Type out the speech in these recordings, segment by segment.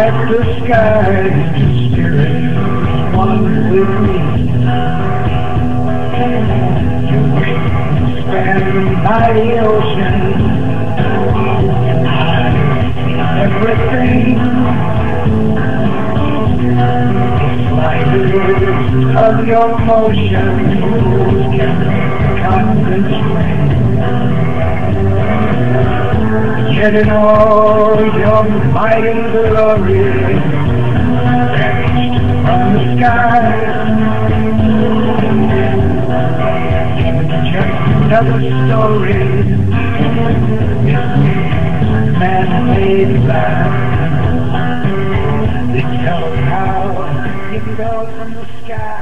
at the skies, the spirit one with me. You wings span by the ocean, and I see everything. The sliders of your motion can make the continents ring. Yet in all your might and glory, vanished from the sky. It's just another story, this man-made land. They tell how you fell from the sky.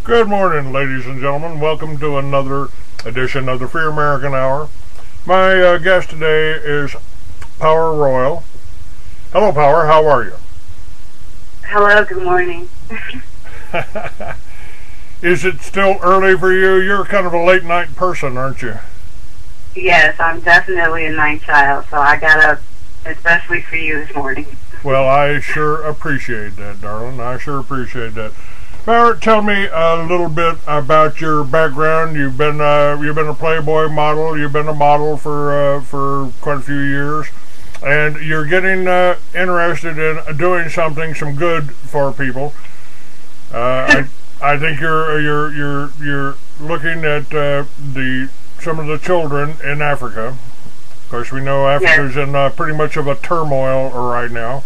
Good morning, ladies and gentlemen. Welcome to another edition of the Free American Hour. My guest today is PowerRoyal. Hello, Power. How are you? Hello. Good morning. Is it still early for you? You're kind of a late night person, aren't you? Yes, I'm definitely a night child, so I got up especially for you this morning. Well, I sure appreciate that, darling. I sure appreciate that. Barrett, tell me a little bit about your background. You've been a Playboy model. You've been a model for quite a few years, and you're getting interested in doing some good for people. I think you're looking at some of the children in Africa. Of course, we know Africa's in pretty much of a turmoil right now.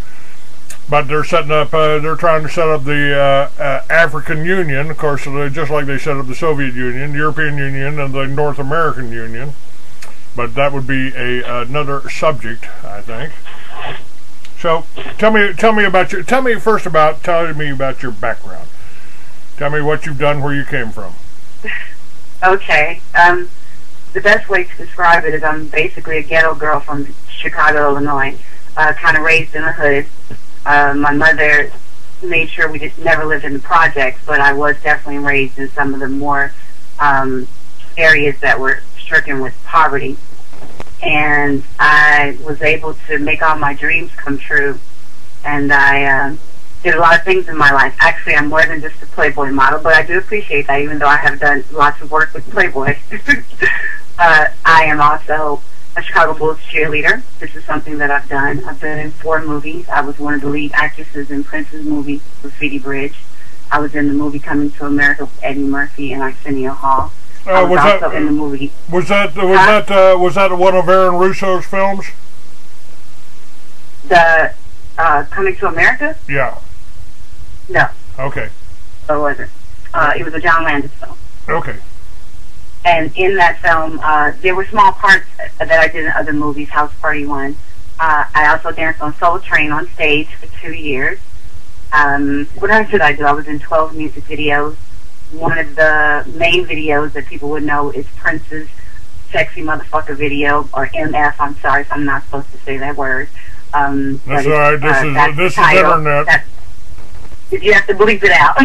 But they're setting up. They're trying to set up the African Union, of course, just like they set up the Soviet Union, the European Union, and the North American Union. But that would be another subject, I think. So, tell me about your. Tell me about your background. Tell me what you've done, where you came from. Okay. The best way to describe it is I'm basically a ghetto girl from Chicago, Illinois. Kind of raised in the hood. My mother made sure we just never lived in the projects, but I was definitely raised in some of the more areas that were stricken with poverty. And I was able to make all my dreams come true. And I did a lot of things in my life. Actually, I'm more than just a Playboy model, but I do appreciate that, even though I have done lots of work with Playboy. I am also a Chicago Bulls cheerleader. This is something that I've done. I've been in 4 movies. I was one of the lead actresses in Prince's movie, Graffiti Bridge. I was in the movie Coming to America with Eddie Murphy and Arsenio Hall. I was also in the movie. Was that one of Aaron Russo's films? The Coming to America? Yeah. No. Okay. It wasn't. It was a John Landis film. Okay. And in that film, there were small parts that I did in other movies, House Party 1. I also danced on Soul Train on stage for 2 years. What else did I do? I was in 12 music videos. One of the main videos that people would know is Prince's Sexy Motherfucker video, or MF. I'm sorry if I'm not supposed to say that word. That's all right. This is internet. You have to bleep it out.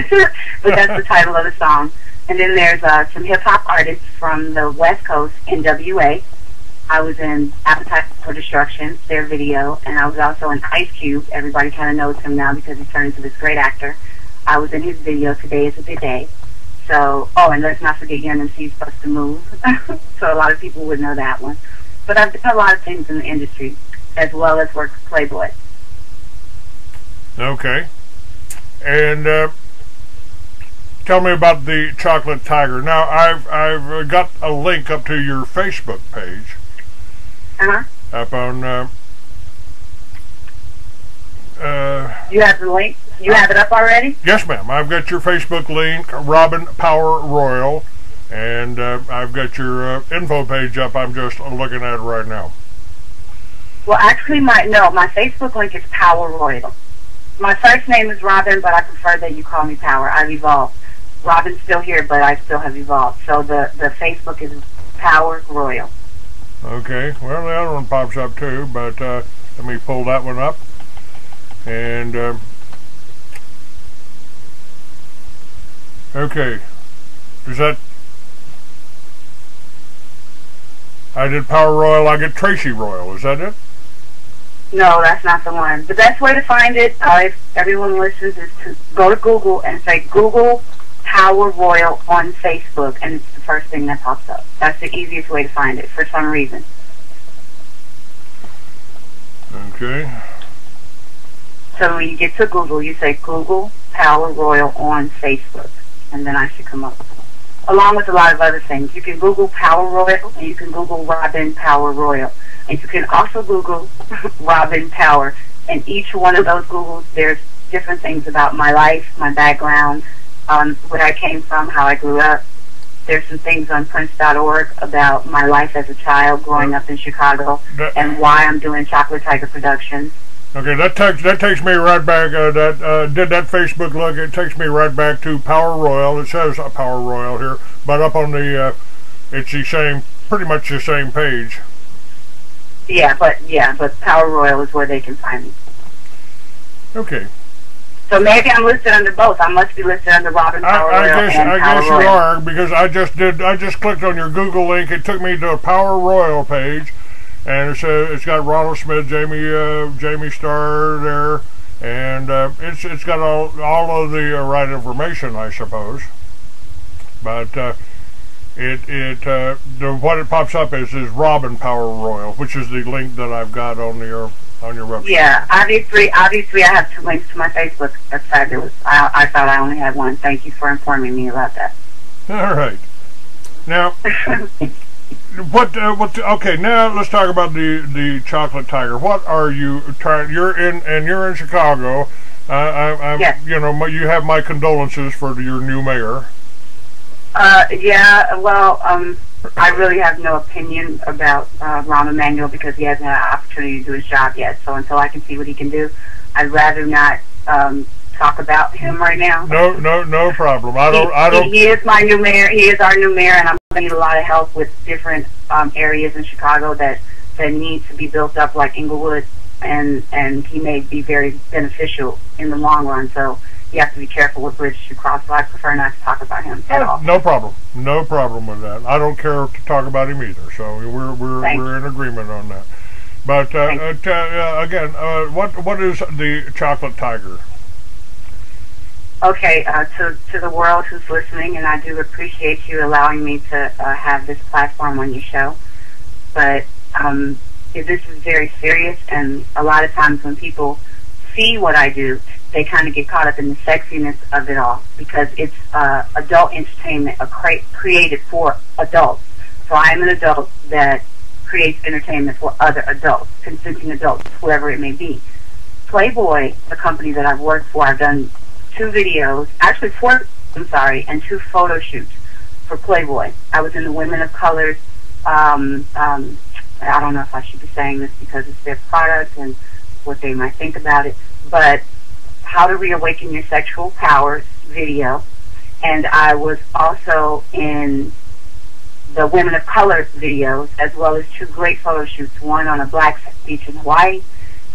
But that's the title of the song. And then there's some hip-hop artists from the West Coast, NWA. I was in Appetite for Destruction, their video, and I was also in Ice Cube. Everybody kind of knows him now because he turned into this great actor. I was in his video, Today is a Good Day. So, and let's not forget Young MC's Supposed to Move. So a lot of people would know that one. But I've done a lot of things in the industry, as well as work for Playboy. Okay. And tell me about the Chocolate Tiger. Now, I've got a link up to your Facebook page. Up on. You have the link? You have it up already? Yes, ma'am. I've got your Facebook link, Robin PowerRoyal, and I've got your info page up. I'm just looking at it right now. Well, actually, my Facebook link is PowerRoyal. My first name is Robin, but I prefer that you call me Power. I've evolved. Robin's still here, but I still have evolved. So the Facebook is PowerRoyal. Okay. Well, the other one pops up too, but let me pull that one up. And okay, is that? I did PowerRoyal. I get Tracy Royal. Is that it? No, that's not the one. The best way to find it, if everyone listens, is to go to Google and say Google PowerRoyal on Facebook, and it's the first thing that pops up. That's the easiest way to find it for some reason. Okay. So when you get to Google, you say Google PowerRoyal on Facebook, and then I should come up. Along with a lot of other things. You can Google PowerRoyal, and you can Google Robin PowerRoyal. And you can also Google Robin Power. And each one of those Googles, there's different things about my life, my background, where I came from, how I grew up. There's some things on Prince.org about my life as a child growing up in Chicago and why I'm doing Chocolate Tiger Productions. Okay, that takes me right back. Did that Facebook look? It takes me right back to PowerRoyal. It says PowerRoyal here, but up on the, it's the same, pretty much the same page. Yeah, but PowerRoyal is where they can find me. Okay. So maybe I'm listed under both. I must be listed under Robin PowerRoyal and I guess PowerRoyal. you are, because I just clicked on your Google link. It took me to a PowerRoyal page, and it says it's got Ronald Smith, Jamie Starr there, and it's got all of the right information, I suppose. But what it pops up is Robin PowerRoyal, which is the link that I've got on your website. Yeah, obviously I have 2 links to my Facebook. That's fabulous. I thought I only had one. Thank you for informing me about that. All right. Now, okay, now let's talk about the Chocolate Tiger. What are you trying? You're in Chicago. Yes. You know, you have my condolences for your new mayor. Yeah, well, I really have no opinion about Rahm Emanuel because he hasn't had an opportunity to do his job yet. So until I can see what he can do, I'd rather not talk about him right now. No problem. I don't. He is my new mayor. He is our new mayor, and I'm going to need a lot of help with different areas in Chicago that need to be built up, like Inglewood, and he may be very beneficial in the long run. So you have to be careful with bridges you cross, so I prefer not to talk about him at all. No problem. No problem with that. I don't care to talk about him either, so we're in agreement on that. But again, what is the Chocolate Tiger? Okay, to the world who's listening, and I do appreciate you allowing me to have this platform on your show, but this is very serious, and a lot of times when people see what I do, they kind of get caught up in the sexiness of it all because it's adult entertainment, created for adults. So I am an adult that creates entertainment for other adults, consenting adults, whoever it may be. Playboy, the company that I've worked for, I've done 2 videos, actually 4, and 2 photo shoots for Playboy. I was in the Women of Color. I don't know if I should be saying this because it's their product and what they might think about it, but How to Reawaken Your Sexual Powers video, and I was also in the Women of Color videos, as well as 2 great photo shoots, one on a black beach in Hawaii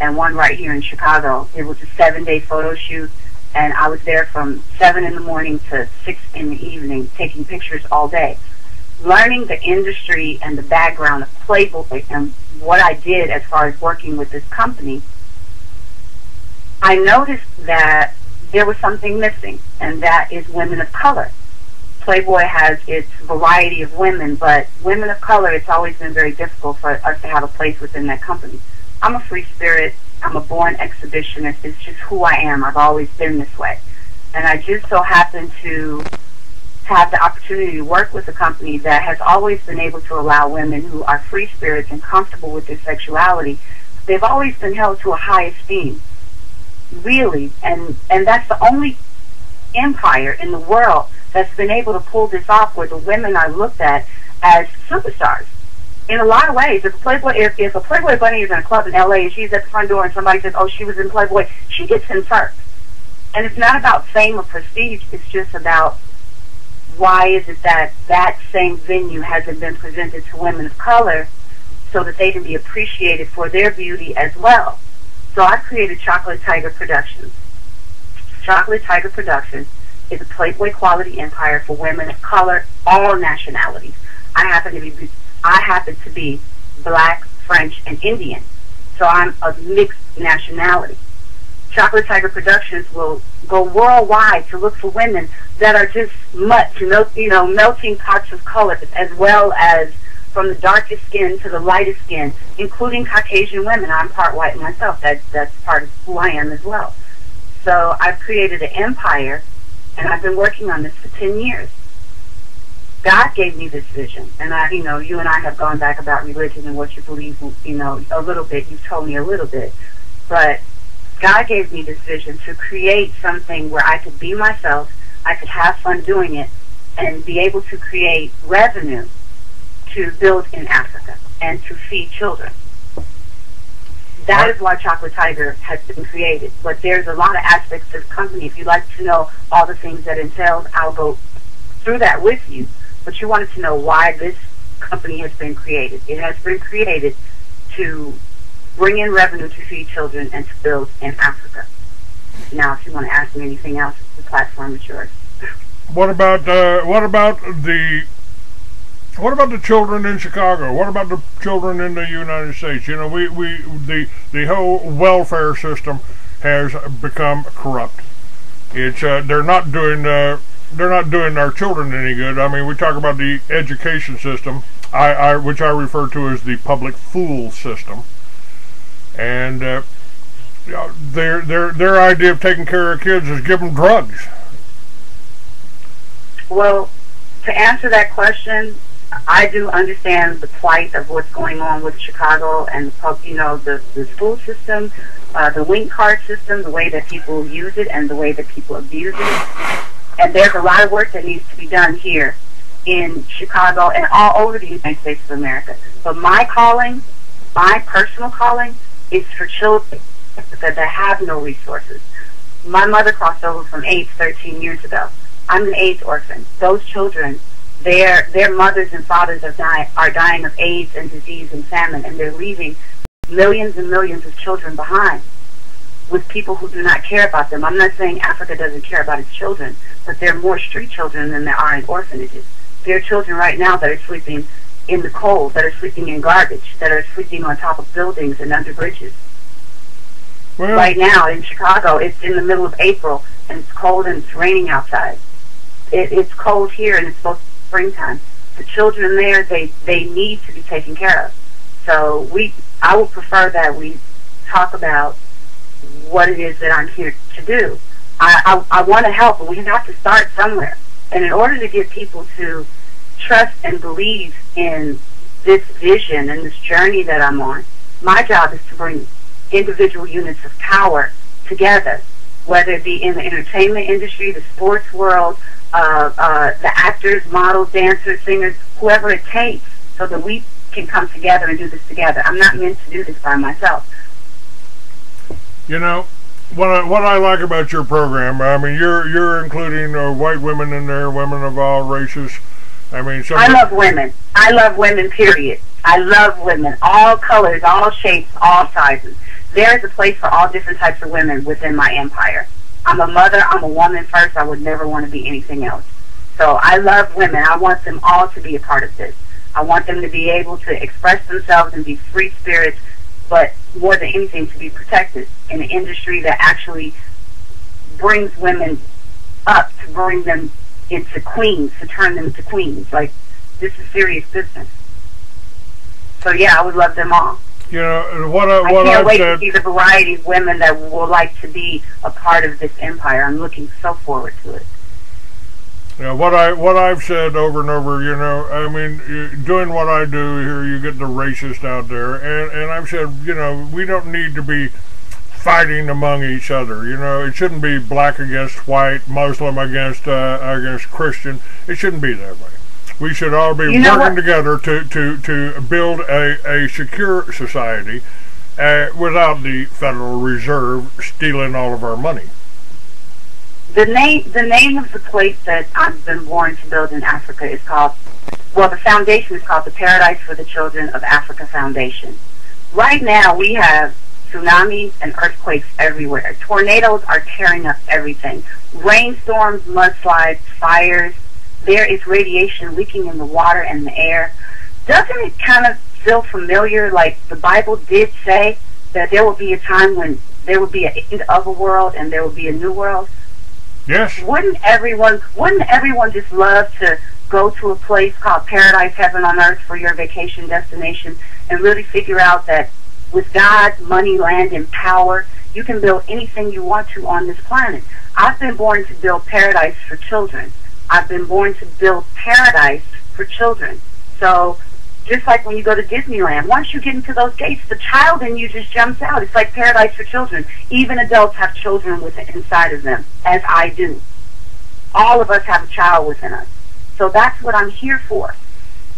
and one right here in Chicago. It was a 7-day photo shoot, and I was there from 7 in the morning to 6 in the evening, taking pictures all day, learning the industry and the background of Playboy and what I did as far as working with this company. I noticed that there was something missing, and that is women of color. Playboy has its variety of women, but women of color, it's always been very difficult for us to have a place within that company. I'm a free spirit. I'm a born exhibitionist. It's just who I am. I've always been this way. And I just so happen to have the opportunity to work with a company that has always been able to allow women who are free spirits and comfortable with their sexuality. They've always been held to a high esteem. Really, and that's the only empire in the world that's been able to pull this off, where the women are looked at as superstars. In a lot of ways, if a Playboy bunny is in a club in LA and she's at the front door and somebody says, "Oh, she was in Playboy," she gets in first. And it's not about fame or prestige. It's just about why is it that that same venue hasn't been presented to women of color so that they can be appreciated for their beauty as well. So I created Chocolate Tiger Productions. Chocolate Tiger Productions is a Playboy quality empire for women of color, all nationalities. I happen to be Black, French, and Indian. So I'm of mixed nationality. Chocolate Tiger Productions will go worldwide to look for women that are just melting pots of color, as well as from the darkest skin to the lightest skin, including Caucasian women. I'm part white myself. That's part of who I am as well. So I've created an empire, and I've been working on this for 10 years. God gave me this vision, and you and I have gone back about religion and what you believe, a little bit. You've told me a little bit, but God gave me this vision to create something where I could be myself, I could have fun doing it, and be able to create revenue to build in Africa and to feed children. That is why Chocolate Tiger has been created. But there's a lot of aspects of the company. If you'd like to know all the things that entails, I'll go through that with you. But you wanted to know why this company has been created. It has been created to bring in revenue to feed children and to build in Africa. Now, if you want to ask me anything else, the platform is yours. What about the children in Chicago? What about the children in the United States? The whole welfare system has become corrupt. It's they're not doing our children any good. I mean, we talk about the education system, which I refer to as the public fool system, and their idea of taking care of kids is give them drugs. Well, to answer that question, I do understand the plight of what's going on with Chicago and the school system, the wing card system, the way that people use it and the way that people abuse it. And there's a lot of work that needs to be done here in Chicago and all over the United States of America. But my calling, my personal calling, is for children that have no resources. My mother crossed over from AIDS 13 years ago. I'm an AIDS orphan. Those children, their mothers and fathers are dying of AIDS and disease and famine, and they're leaving millions and millions of children behind with people who do not care about them. I'm not saying Africa doesn't care about its children, but there are more street children than there are in orphanages. There are children right now that are sleeping in the cold, that are sleeping in garbage, that are sleeping on top of buildings and under bridges. Well, right now in Chicago, it's in the middle of April, and it's cold and it's raining outside. It's cold here, and it's supposed to be springtime. The children there, they need to be taken care of. So I would prefer that we talk about what it is that I'm here to do. I want to help, but we have to start somewhere. And in order to get people to trust and believe in this vision and this journey that I'm on, my job is to bring individual units of power together, whether it be in the entertainment industry, the sports world, the actors, models, dancers, singers, whoever it takes, so that we can come together and do this together. I'm not meant to do this by myself. What I like about your program, I mean, you're including white women in there, women of all races. I mean, I love women. I love women, period. I love women, all colors, all shapes, all sizes. There is a place for all different types of women within my empire. I'm a mother. I'm a woman first. I would never want to be anything else. So I love women. I want them all to be a part of this. I want them to be able to express themselves and be free spirits, but more than anything, to be protected in an industry that actually brings women up, to bring them into queens, to turn them into queens. Like, this is serious business. So yeah, I would love them all. I can't wait to see the variety of women that will like to be a part of this empire. I'm looking so forward to it. What I've said over and over, I mean, doing what I do here, you get the racist out there, and I've said, we don't need to be fighting among each other. It shouldn't be black against white, Muslim against Christian. It shouldn't be that way. We should all be working together to build a secure society without the Federal Reserve stealing all of our money. The name of the place that I've been born to build in Africa is called, the foundation is called the Paradise for the Children of Africa Foundation. Right now we have tsunamis and earthquakes everywhere. Tornadoes are tearing up everything. Rainstorms, mudslides, fires. There is radiation leaking in the water and the air. Doesn't it kind of feel familiar, like the Bible did say that there will be a time when there will be an end of a world and there will be a new world? Yes. Wouldn't everyone just love to go to a place called Paradise Heaven on Earth for your vacation destination and really figure out that with God, money, land, and power, you can build anything you want to on this planet? I've been born to build paradise for children. I've been born to build paradise for children. So just like when you go to Disneyland, once you get into those gates, the child in you just jumps out. It's like paradise for children. Even adults have children within inside of them, as I do. All of us have a child within us. So that's what I'm here for.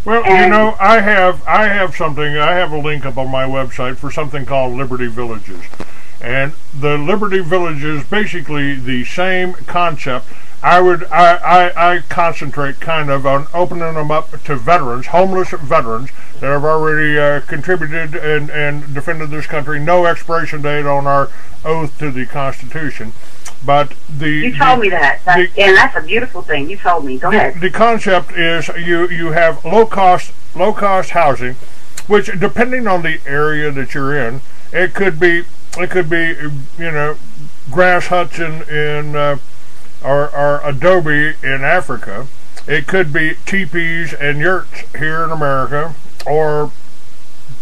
Well, and, you know, I have something. I have a link up on my website for something called Liberty Villages, and the Liberty Villages, basically the same concept. I concentrate kind of on opening them up to veterans, homeless veterans that have already contributed and defended this country. No expiration date on our oath to the Constitution. But you told me that, and that's a beautiful thing. You told me. Go ahead. The concept is you have low cost housing, which depending on the area that you're in, it could be you know, grass huts in or adobe in Africa. It could be teepees and yurts here in America, or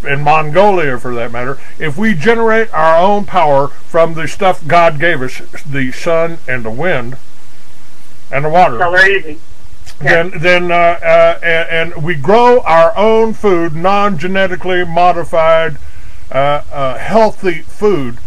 in Mongolia for that matter. If we generate our own power from the stuff God gave us, the sun and the wind and the water, so very easy. And we grow our own food, non-genetically modified, healthy food,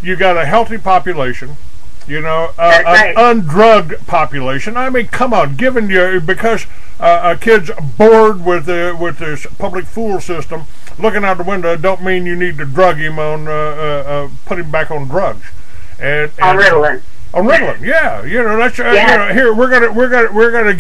you got a healthy population. You know, an undrugged population. I mean, come on, given you, because a kid's bored with this public fool system, looking out the window, don't mean you need to drug him on, put him back on drugs. And on Ritalin. On Ritalin, yeah. You know, that's you know, here we're gonna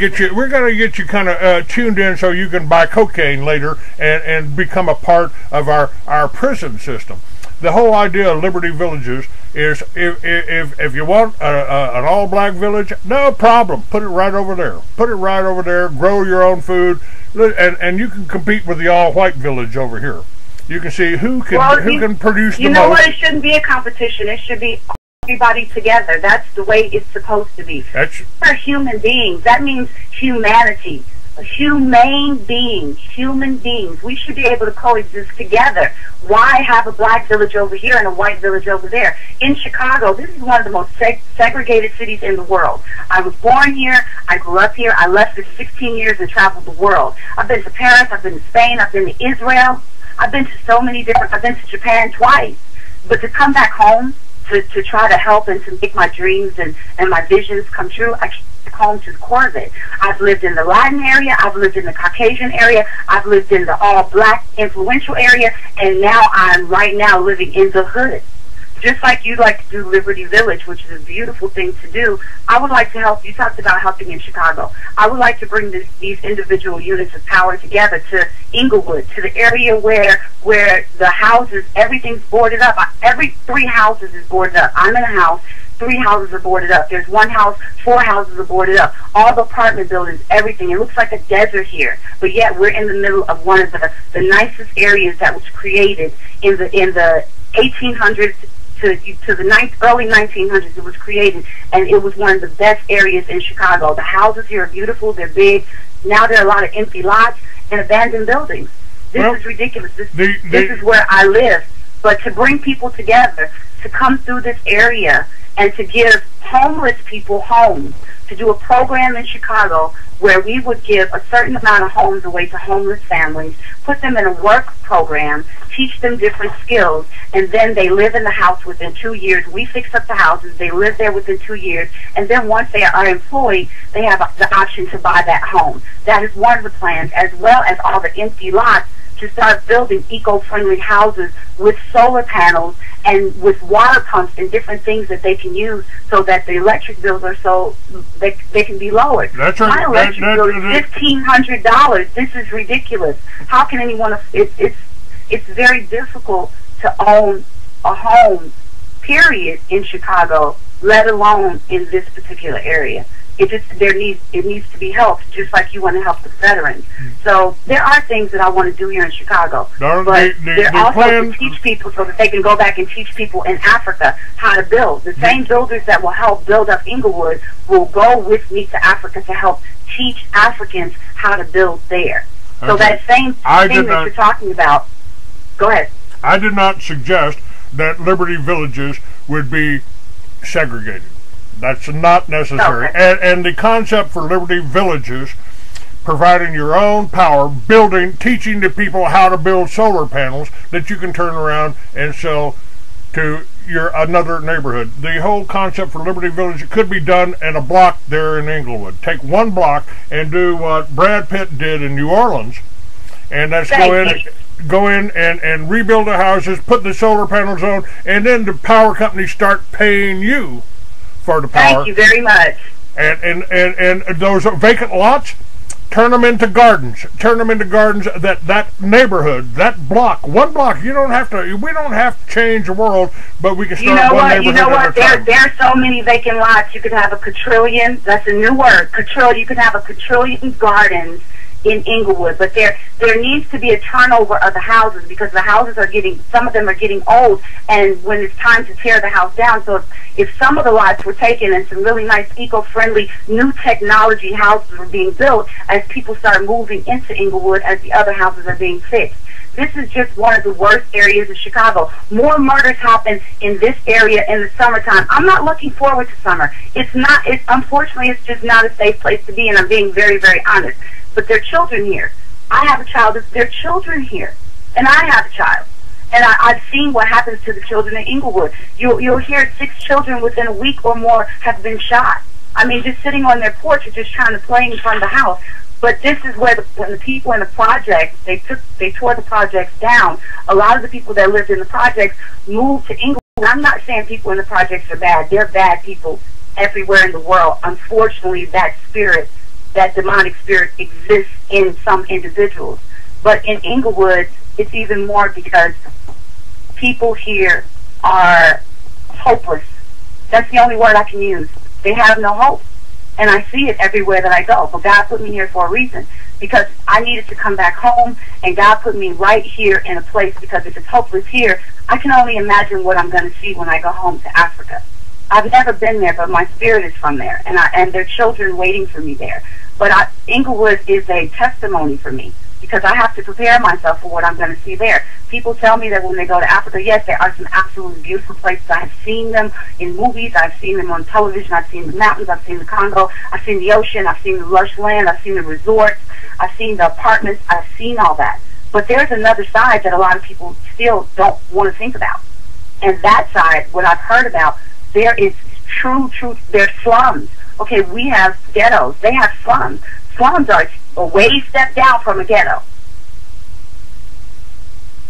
get you kind of tuned in so you can buy cocaine later and become a part of our prison system. The whole idea of Liberty Villages is if you want an all-black village, no problem. Put it right over there. Put it right over there. Grow your own food, and you can compete with the all-white village over here. You can see who can produce the most. You know what? It shouldn't be a competition. It should be everybody together. That's the way it's supposed to be. We're human beings. That means humanity. Humane beings, human beings. We should be able to coexist together. Why have a black village over here and a white village over there? In Chicago, this is one of the most segregated cities in the world. I was born here. I grew up here. I left for 16 years and traveled the world. I've been to Paris. I've been to Spain. I've been to Israel. I've been to so many different. I've been to Japan twice. But to come back home to try to help and to make my dreams and my visions come true, I came home to the core of it. I've lived in the Latin area, I've lived in the Caucasian area, I've lived in the all-black influential area, and now I'm right now living in the hood. Just like you'd like to do Liberty Village, which is a beautiful thing to do, I would like to help. You talked about helping in Chicago. I would like to bring these individual units of power together to Inglewood, to the area where the houses, everything's boarded up. Every 3 houses is boarded up. I'm in a house. 3 houses are boarded up. There's 1 house, 4 houses are boarded up. All the apartment buildings, everything. It looks like a desert here, but yet we're in the middle of one of the nicest areas that was created in the 1800s to the early 1900s. It was created, and it was one of the best areas in Chicago. The houses here are beautiful. They're big. Now there are a lot of empty lots and abandoned buildings. This is ridiculous. This is where I live. But to bring people together, to come through this area, and to give homeless people homes, to do a program in Chicago where we would give a certain amount of homes away to homeless families, put them in a work program, teach them different skills, and then they live in the house within 2 years. We fix up the houses, they live there within 2 years, and then once they are employed, they have the option to buy that home. That is one of the plans, as well as all the empty lots, to start building eco-friendly houses with solar panels and with water pumps and different things that they can use so that the electric bills are they can be lowered. That's right. My electric bill is $1,500. This is ridiculous. How can anyone? It's very difficult to own a home, period, in Chicago, let alone in this particular area. it needs to be helped, just like you want to help the veterans. So there are things that I want to do here in Chicago, but they're also to teach people so that they can go back and teach people in Africa how to build. The same builders that will help build up Inglewood will go with me to Africa to help teach Africans how to build there. So that same thing that you're talking about, go ahead. I did not suggest that Liberty Villages would be segregated. That's not necessary. Okay. And the concept for Liberty Villages, providing your own power, building, teaching the people how to build solar panels that you can turn around and sell to another neighborhood. The whole concept for Liberty Village could be done in a block there in Inglewood. Take one block and do what Brad Pitt did in New Orleans, and that's go in and rebuild the houses, put the solar panels on, and then the power companies start paying you for the power. Thank you very much. And those vacant lots, turn them into gardens. Turn them into gardens that neighborhood, that block, one block. We don't have to change the world, but we can start one neighborhood at a time. There are so many vacant lots. You could have a quadrillion. That's a new word. Quadrillion. You could have a quadrillion gardens in Inglewood, but there needs to be a turnover of the houses, because the houses are some of them are getting old, and when it's time to tear the house down. So if some of the lots were taken and some really nice eco-friendly new technology houses were being built as people start moving into Inglewood as the other houses are being fixed. This is just one of the worst areas of Chicago. More murders happen in this area in the summertime. I'm not looking forward to summer. Unfortunately, it's just not a safe place to be, and I'm being very, very honest. But there are children here. I have a child. There are children here, and I have a child. And I've seen what happens to the children in Inglewood. You'll hear 6 children within a week or more have been shot. I mean, just sitting on their porch or just trying to play in front of the house. But this is where when the people in the projects, they tore the projects down. A lot of the people that lived in the projects moved to Inglewood. I'm not saying people in the projects are bad. They're bad people everywhere in the world. Unfortunately, that demonic spirit exists in some individuals. But in Inglewood, it's even more, because people here are hopeless. That's the only word I can use. They have no hope. And I see it everywhere that I go. But God put me here for a reason, because I needed to come back home, and God put me right here in a place, because if it's hopeless here, I can only imagine what I'm going to see when I go home to Africa. I've never been there, but my spirit is from there, and there are children waiting for me there. But Inglewood is a testimony for me, because I have to prepare myself for what I'm going to see there. People tell me that when they go to Africa, yes, there are some absolutely beautiful places. I have seen them in movies. I've seen them on television. I've seen the mountains. I've seen the Congo. I've seen the ocean. I've seen the lush land. I've seen the resorts. I've seen the apartments. I've seen all that. But there's another side that a lot of people still don't want to think about. And that side, what I've heard about, there is true, there's slums. Okay, we have ghettos. They have slums. Slums are a way step down from a ghetto.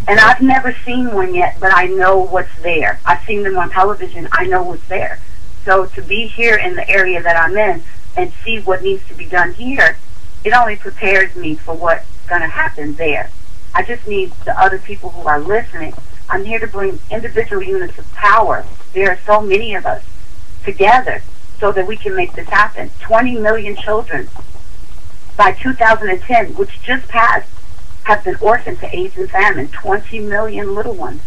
And I've never seen one yet, but I know what's there. I've seen them on television. I know what's there. So to be here in the area that I'm in and see what needs to be done here, it only prepares me for what's going to happen there. I just need the other people who are listening. I'm here to bring individual units of power. There are so many of us together so that we can make this happen. 20 million children by 2010, which just passed, have been orphaned to AIDS and famine. 20 million little ones.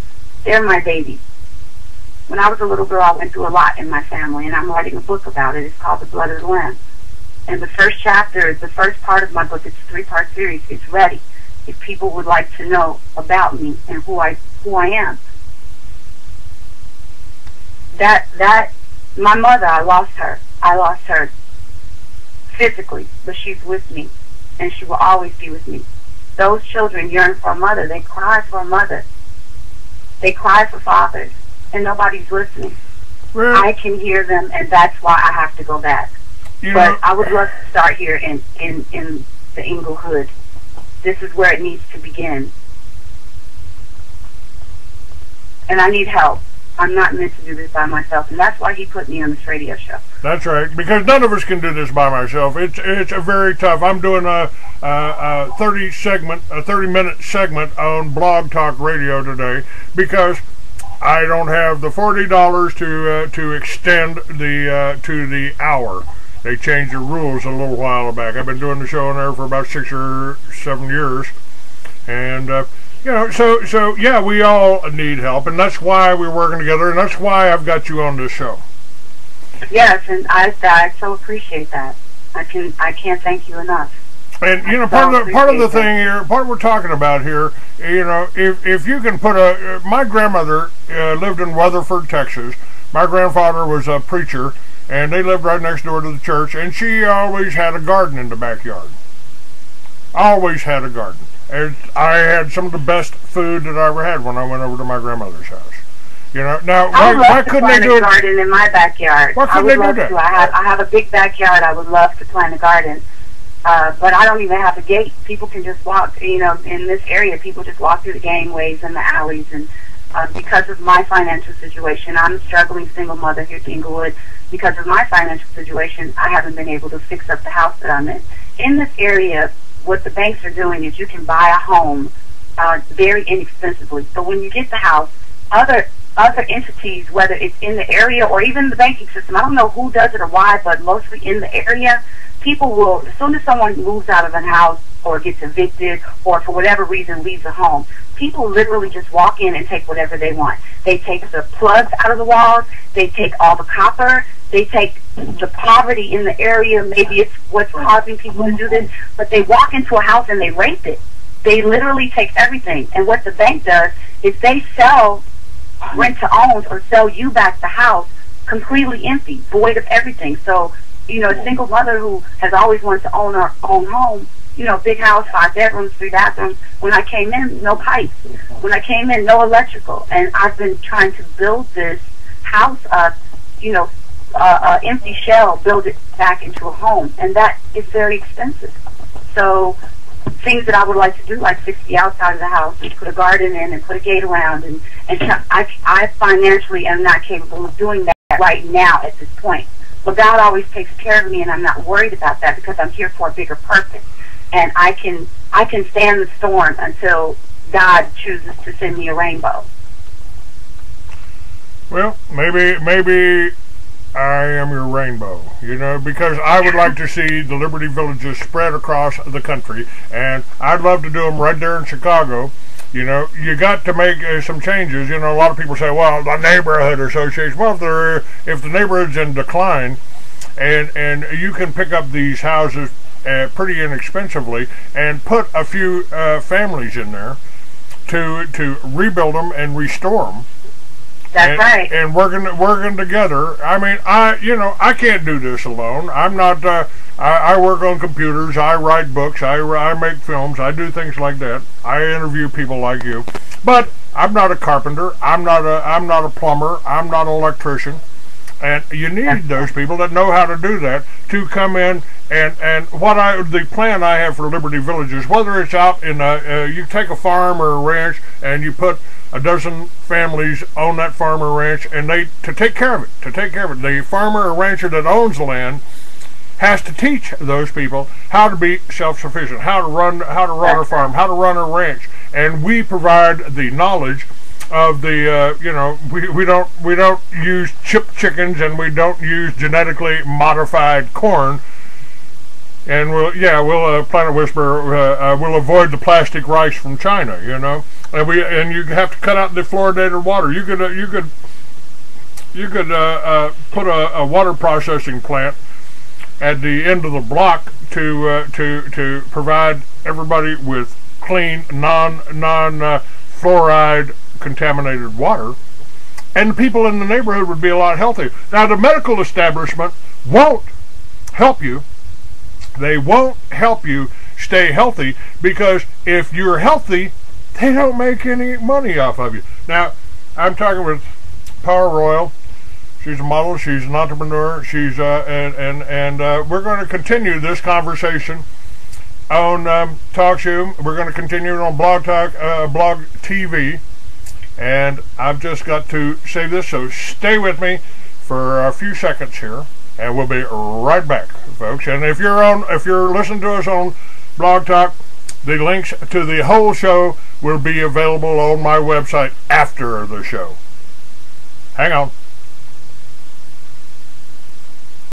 They're my babies. When I was a little girl, I went through a lot in my family, and I'm writing a book about it. It's called The Blood of the Lamb. And the first chapter, the first part of my book, it's a 3-part series. It's ready. If people would like to know about me and who I am. My mother, I lost her. I lost her physically, but she's with me, and she will always be with me. Those children yearn for a mother. They cry for a mother. They cry for fathers, and nobody's listening. Well, I can hear them, and that's why I have to go back. But I would love to start here in the Inglewood. This is where it needs to begin. And I need help. I'm not meant to do this by myself, and that's why he put me on this radio show. That's right, because none of us can do this by myself. It's a very tough. I'm doing a 30-minute segment on Blog Talk Radio today because I don't have the $40 to extend to the hour. They changed the rules a little while back. I've been doing the show on there for about 6 or 7 years, and you know, so yeah, we all need help, and that's why we're working together, and that's why I've got you on this show. Yes, and I so appreciate that. I can't thank you enough. And you know, part of the thing here, part we're talking about here, you know, if you can put my grandmother lived in Weatherford, Texas. My grandfather was a preacher, and they lived right next door to the church, and she always had a garden in the backyard. Always had a garden. And I had some of the best food that I ever had when I went over to my grandmother's house. You know, now why couldn't they do it? I would love to plant a garden in my backyard. Why couldn't they do that? I have a big backyard. I would love to plant a garden. But I don't even have a gate. People can just walk, you know, in this area, people just walk through the gangways and the alleys. And because of my financial situation, I'm a struggling single mother here in Inglewood. Because of my financial situation, I haven't been able to fix up the house that I'm in. In this area, what the banks are doing is you can buy a home very inexpensively. So when you get the house, other entities, whether it's in the area or even the banking system, I don't know who does it or why, but mostly in the area, people will, as soon as someone moves out of a house or gets evicted or for whatever reason leaves a home, people literally just walk in and take whatever they want. They take the plugs out of the walls, they take all the copper, they take the poverty in the area, maybe it's what's causing people to do this, but they walk into a house and they rape it. They literally take everything. And what the bank does is they sell rent to owns or sell you back the house completely empty, void of everything. So, you know, a single mother who has always wanted to own her own home, you know, big house, 5 bedrooms, 3 bathrooms. When I came in, no pipes. When I came in, no electrical. And I've been trying to build this house up, you know, empty shell, build it back into a home. And that is very expensive. So things that I would like to do, like fix the outside of the house and put a garden in and put a gate around. And I financially am not capable of doing that right now at this point. But God always takes care of me, and I'm not worried about that because I'm here for a bigger purpose. And I can stand the storm until God chooses to send me a rainbow. Well, maybe I am your rainbow, you know, because I would like to see the Liberty Villages spread across the country, and I'd love to do them right there in Chicago. You know, you got to make some changes. You know, a lot of people say, well, the neighborhood association. Well, if the neighborhood's in decline, and you can pick up these houses pretty inexpensively and put a few families in there to rebuild them and restore them. That's right. And working together. I mean, I can't do this alone. I'm not. I work on computers. I write books. I make films. I do things like that. I interview people like you. But I'm not a carpenter. I'm not a plumber. I'm not an electrician. And you need those people that know how to do that to come in and the plan I have for Liberty Villages, whether it's out in you take a farm or a ranch and you put a dozen families on that farm or ranch, and to take care of it. The farmer or rancher that owns the land has to teach those people how to be self-sufficient, how to run a farm, how to run a ranch, and we provide the knowledge of the we don't use chip chickens and we don't use genetically modified corn. And Planet Whisperer will avoid the plastic rice from China, you know. And you have to cut out the fluoridated water. You could put a water processing plant at the end of the block to provide everybody with clean, non fluoride contaminated water, and the people in the neighborhood would be a lot healthier. Now, the medical establishment won't help you. They won't help you stay healthy, because if you're healthy, they don't make any money off of you. Now, I'm talking with PowerRoyal. She's a model. She's an entrepreneur. She's we're going to continue this conversation on TalkShoe. We're going to continue it on Blog TV, and I've just got to say this. So stay with me for a few seconds here, and we'll be right back, folks. And if you're listening to us on Blog Talk, the links to the whole show will be available on my website after the show. Hang on.